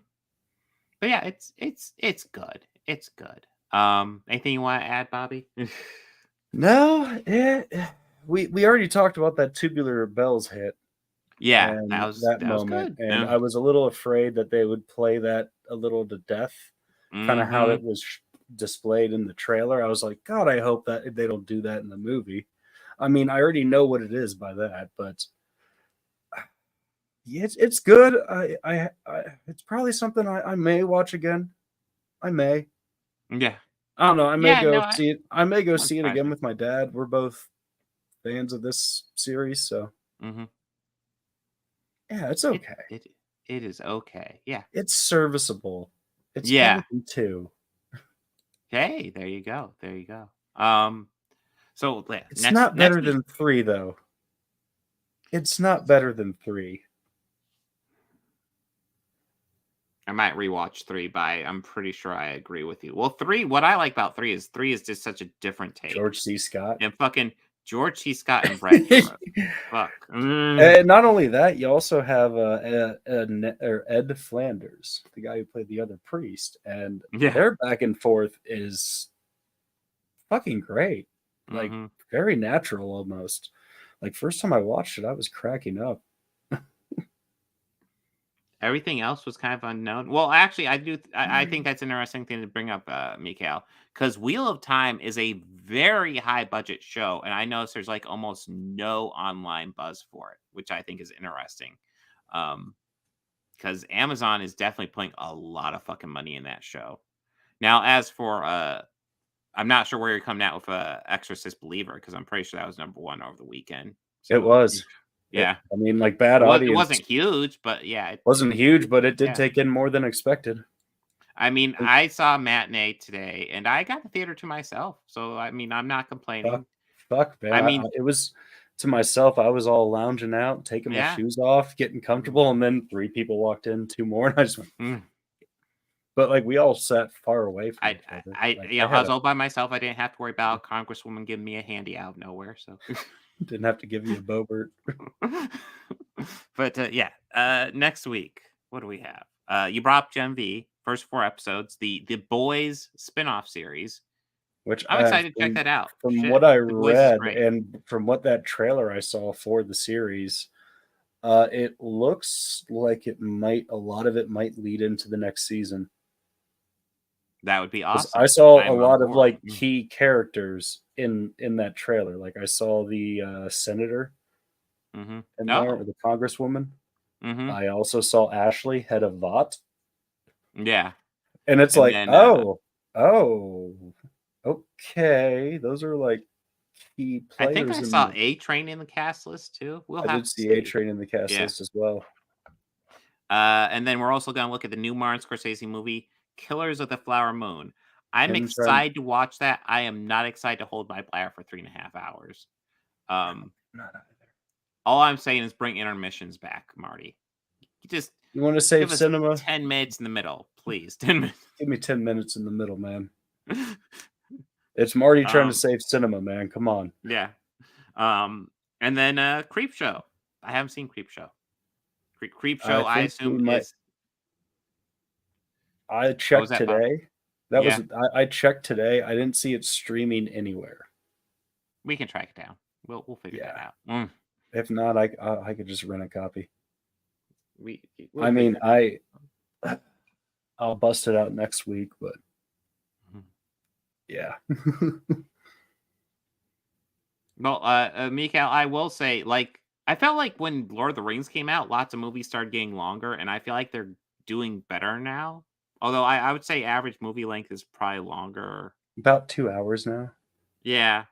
Speaker 2: But yeah, it's good. It's good. Anything you want to add, Bobby?
Speaker 1: No, we already talked about that Tubular Bells hit.
Speaker 2: Yeah,
Speaker 1: and
Speaker 2: that was
Speaker 1: moment,
Speaker 2: good.
Speaker 1: and I was a little afraid that they would play that a little to death, kind of how it was displayed in the trailer. I was like, God, I hope that they don't do that in the movie. I mean, I already know what it is by that, but yeah, it's good. I it's probably something I may watch again. I may.
Speaker 2: Yeah.
Speaker 1: I don't know. I may go
Speaker 2: no,
Speaker 1: see it. I may go
Speaker 2: wouldn't
Speaker 1: see it
Speaker 2: surprise
Speaker 1: again
Speaker 2: me.
Speaker 1: with my dad. We're both fans of this series, so
Speaker 2: Mm-hmm.
Speaker 1: yeah, it's okay.
Speaker 2: It is okay. Yeah.
Speaker 1: It's serviceable. It's
Speaker 2: Yeah.
Speaker 1: better than 2.
Speaker 2: Hey, there you go. There you go. So
Speaker 1: It's not better than 3, though. It's not better than 3.
Speaker 2: I might rewatch 3, but I'm pretty sure I agree with you. Well, 3, what I like about 3 is just such a different take.
Speaker 1: George C. Scott.
Speaker 2: And fucking George C. Scott and Brad Dourif. Fuck.
Speaker 1: And not only that, you also have Ed Flanders, the guy who played the other priest, and their back and forth is fucking great. Like, very natural almost. Like, first time I watched it, I was cracking up.
Speaker 2: Everything else was kind of unknown. Well, actually, I think that's an interesting thing to bring up, Mikhail, because Wheel of Time is a very high budget show, and I noticed there's like almost no online buzz for it, which I think is interesting. Because Amazon is definitely putting a lot of fucking money in that show. Now, as for I'm not sure where you're coming out with Exorcist Believer, because I'm pretty sure that was #1 over the weekend. So,
Speaker 1: it was.
Speaker 2: Yeah.
Speaker 1: I mean, like, bad audience.
Speaker 2: It wasn't huge, but yeah.
Speaker 1: It wasn't huge, but it did take in more than expected.
Speaker 2: I mean, I saw Matinee today, and I got the theater to myself. So, I mean, I'm not complaining.
Speaker 1: Fuck, man. I mean, it was to myself. I was all lounging out, taking my shoes off, getting comfortable, and then 3 people walked in, 2 more, and I just went, But like, we all sat far away from each other.
Speaker 2: I was all by myself. I didn't have to worry about a Congresswoman giving me a handy out of nowhere. So
Speaker 1: didn't have to give you a Bobert.
Speaker 2: But next week, what do we have? You brought up Gen V, first 4 episodes, the Boys spinoff series,
Speaker 1: which
Speaker 2: I'm excited to check that out.
Speaker 1: From what I read and from what that trailer I saw for the series, it looks like a lot of it might lead into the next season.
Speaker 2: That would be awesome.
Speaker 1: I saw a lot of like key characters in that trailer. Like I saw the senator in there, or the congresswoman. I also saw Ashley, head of VOT.
Speaker 2: Yeah.
Speaker 1: And it's okay. Those are like key players.
Speaker 2: I think I saw A-Train in the cast list too.
Speaker 1: I did see A-Train in the cast list as well.
Speaker 2: And then we're also going to look at the new Martin Scorsese movie, Killers of the Flower Moon. I'm excited to watch that. I am not excited to hold my bladder for 3.5 hours.
Speaker 1: Not either.
Speaker 2: All I'm saying is bring intermissions back, Marty.
Speaker 1: You want to save cinema?
Speaker 2: 10 minutes in the middle, please. 10 minutes.
Speaker 1: Give me 10 minutes in the middle, man. It's Marty trying to save cinema, man. Come on.
Speaker 2: Yeah. And then Creep Show. I haven't seen Creep Show. Creep Show, I
Speaker 1: think
Speaker 2: assume
Speaker 1: we
Speaker 2: is.
Speaker 1: I
Speaker 2: was
Speaker 1: checked
Speaker 2: that, Bob?
Speaker 1: today. That
Speaker 2: Yeah.
Speaker 1: was I checked today. I didn't see it streaming anywhere.
Speaker 2: We can track it down. We'll figure that out.
Speaker 1: If not, I could just rent a copy.
Speaker 2: We'll
Speaker 1: I mean,
Speaker 2: figure it
Speaker 1: I'll bust it out next week, but
Speaker 2: Mhm.
Speaker 1: yeah.
Speaker 2: Well, Mikael, I will say, like, I felt like when Lord of the Rings came out, lots of movies started getting longer, and I feel like they're doing better now. Although I would say average movie length is probably longer.
Speaker 1: About 2 hours now.
Speaker 2: Yeah.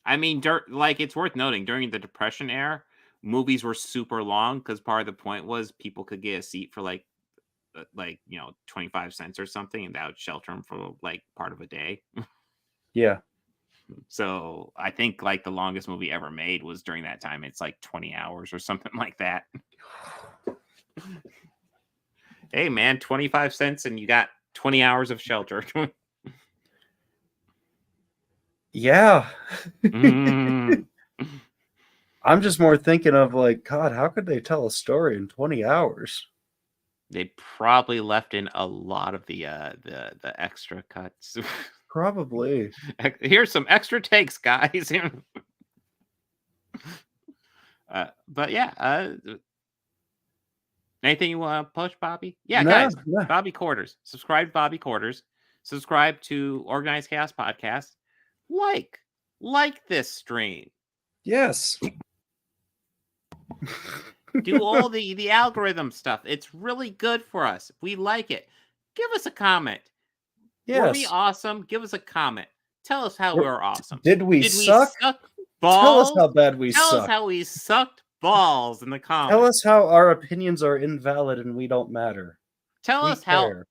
Speaker 2: I mean, like, it's worth noting, during the Depression era, movies were super long because part of the point was people could get a seat for, like 25 cents or something, and that would shelter them for, like, part of a day.
Speaker 1: Yeah.
Speaker 2: So I think, like, the longest movie ever made was during that time. It's like 20 hours or something like that. Hey, man, 25 cents and you got 20 hours of shelter.
Speaker 1: Yeah.
Speaker 2: Mm.
Speaker 1: I'm just more thinking of, like, God, how could they tell a story in 20 hours?
Speaker 2: They probably left in a lot of the extra cuts.
Speaker 1: Probably.
Speaker 2: Here's some extra takes, guys. But yeah, anything you want to push, Bobby? Yeah,
Speaker 1: No,
Speaker 2: guys,
Speaker 1: no.
Speaker 2: Bobby Quarters. Subscribe to Bobby Quarters. Subscribe to Organized Chaos Podcast. Like this stream.
Speaker 1: Yes.
Speaker 2: Do all the algorithm stuff. It's really good for us. We like it. Give us a comment.
Speaker 1: Yes.
Speaker 2: Were we awesome? Give us a comment. Tell us how we're awesome.
Speaker 1: Did we suck?
Speaker 2: Balls?
Speaker 1: Tell us how bad we
Speaker 2: Tell
Speaker 1: suck.
Speaker 2: us how we sucked balls in the comments.
Speaker 1: Tell us how our opinions are invalid and we don't matter.
Speaker 2: Tell
Speaker 1: We
Speaker 2: us
Speaker 1: care.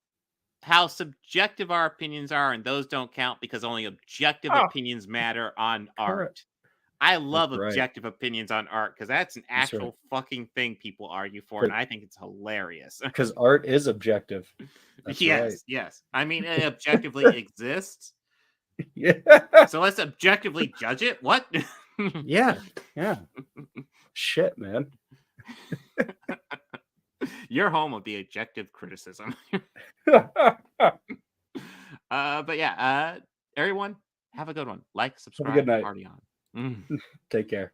Speaker 2: how subjective our opinions are, and those don't count because only objective opinions matter on art. I love objective opinions on art because that's an actual fucking thing people argue for, and I think it's hilarious.
Speaker 1: Because art is objective. That's right.
Speaker 2: Yes. I mean, it objectively exists.
Speaker 1: Yeah.
Speaker 2: So let's objectively judge it. What?
Speaker 1: Yeah. Shit, man.
Speaker 2: You're home of the objective criticism. But yeah, everyone, have a good one. Like, subscribe,
Speaker 1: good night.
Speaker 2: party on.
Speaker 1: Take care.